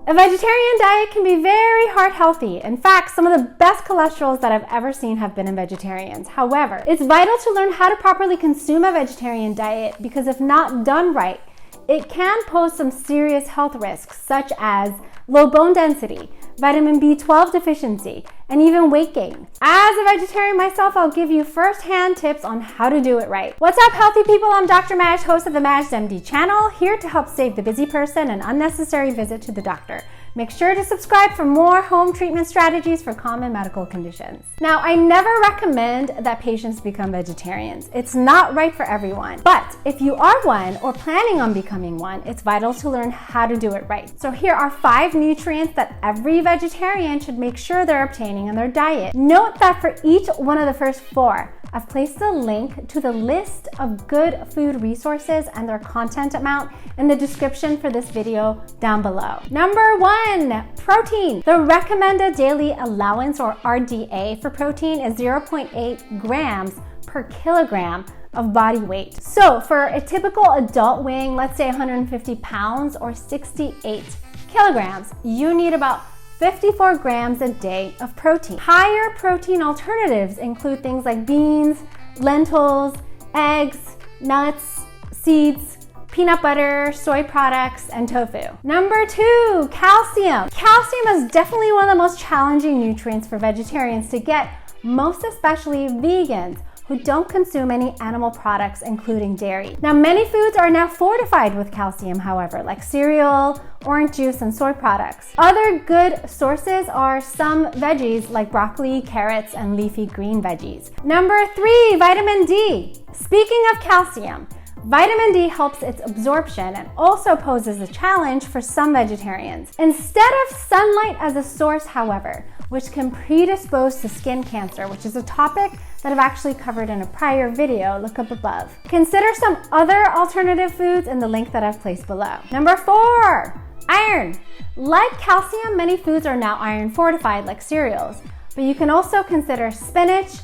A vegetarian diet can be very heart healthy. In fact, some of the best cholesterols that I've ever seen have been in vegetarians. However, it's vital to learn how to properly consume a vegetarian diet because if not done right, it can pose some serious health risks such as low bone density, vitamin B12 deficiency, and even weight gain. As a vegetarian myself, I'll give you first-hand tips on how to do it right. What's up, healthy people? I'm Dr. Majd, host of the Majd MD channel, here to help save the busy person an unnecessary visit to the doctor. Make sure to subscribe for more home treatment strategies for common medical conditions. Now, I never recommend that patients become vegetarians. It's not right for everyone. But if you are one or planning on becoming one, it's vital to learn how to do it right. So here are 5 nutrients that every vegetarian should make sure they're obtaining in their diet. Note that for each one of the first 4, I've placed a link to the list of good food resources and their content amount in the description for this video down below. Number 1, protein. The recommended daily allowance, or RDA, for protein is 0.8 grams per kilogram of body weight. So for a typical adult weighing, let's say 150 pounds or 68 kilograms, you need about 54 grams a day of protein. Higher protein alternatives include things like beans, lentils, eggs, nuts, seeds, peanut butter, soy products, and tofu. Number 2, calcium. Calcium is definitely one of the most challenging nutrients for vegetarians to get, most especially vegans who don't consume any animal products, including dairy. Now, many foods are now fortified with calcium, however, like cereal, orange juice, and soy products. Other good sources are some veggies like broccoli, carrots, and leafy green veggies. Number 3, vitamin D. Speaking of calcium, vitamin D helps its absorption and also poses a challenge for some vegetarians. Instead of sunlight as a source, however, which can predispose to skin cancer, which is a topic that I've actually covered in a prior video, look up above. Consider some other alternative foods in the link that I've placed below. Number 4, iron. Like calcium, many foods are now iron fortified, like cereals, but you can also consider spinach,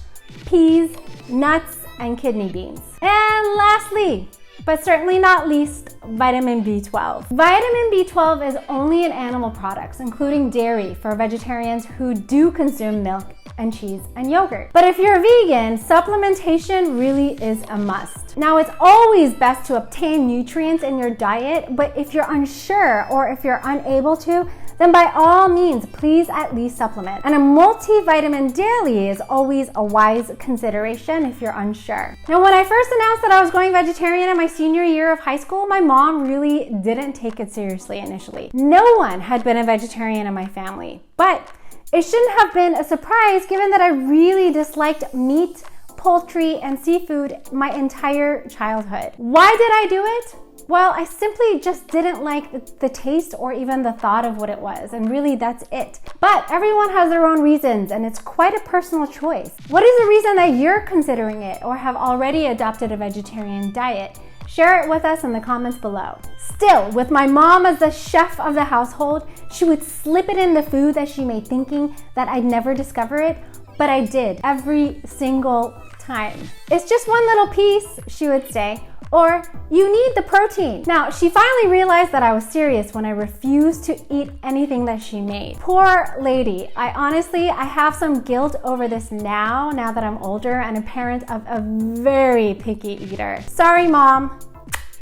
peas, nuts, and kidney beans. And lastly, but certainly not least, vitamin B12. Vitamin B12 is only in animal products, including dairy, for vegetarians who do consume milk and cheese and yogurt. But if you're a vegan, supplementation really is a must. Now, it's always best to obtain nutrients in your diet, but if you're unsure or if you're unable to, then by all means, please at least supplement. And a multivitamin daily is always a wise consideration if you're unsure. Now, when I first announced that I was going vegetarian in my senior year of high school, my mom really didn't take it seriously initially. No one had been a vegetarian in my family, but it shouldn't have been a surprise given that I really disliked meat, poultry, and seafood my entire childhood. Why did I do it? Well, I simply just didn't like the taste or even the thought of what it was, and really that's it. But everyone has their own reasons, and it's quite a personal choice. What is the reason that you're considering it or have already adopted a vegetarian diet? Share it with us in the comments below. Still, with my mom as the chef of the household, she would slip it in the food that she made, thinking that I'd never discover it, but I did every single time. It's just one little piece, she would say, or you need the protein. Now, she finally realized that I was serious when I refused to eat anything that she made. Poor lady. I have some guilt over this now that I'm older and a parent of a very picky eater. Sorry, Mom.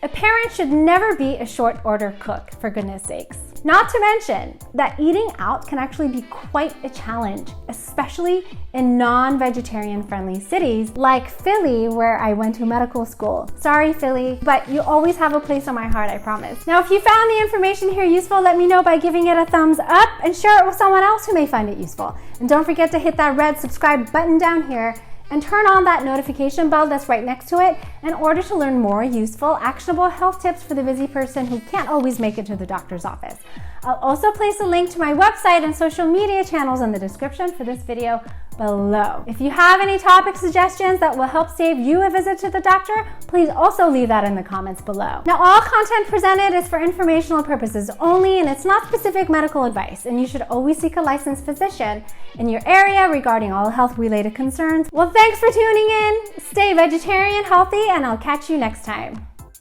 A parent should never be a short order cook, for goodness sakes. Not to mention that eating out can actually be quite a challenge, especially in non-vegetarian friendly cities like Philly, where I went to medical school. Sorry, Philly, but you always have a place on my heart, I promise. Now, if you found the information here useful, let me know by giving it a thumbs up and share it with someone else who may find it useful. And don't forget to hit that red subscribe button down here and turn on that notification bell that's right next to it in order to learn more useful, actionable health tips for the busy person who can't always make it to the doctor's office. I'll also place a link to my website and social media channels in the description for this video below. If you have any topic suggestions that will help save you a visit to the doctor, please also leave that in the comments below. Now, all content presented is for informational purposes only, and it's not specific medical advice, and you should always seek a licensed physician in your area regarding all health-related concerns. Well, thanks for tuning in. Stay vegetarian, healthy, and I'll catch you next time.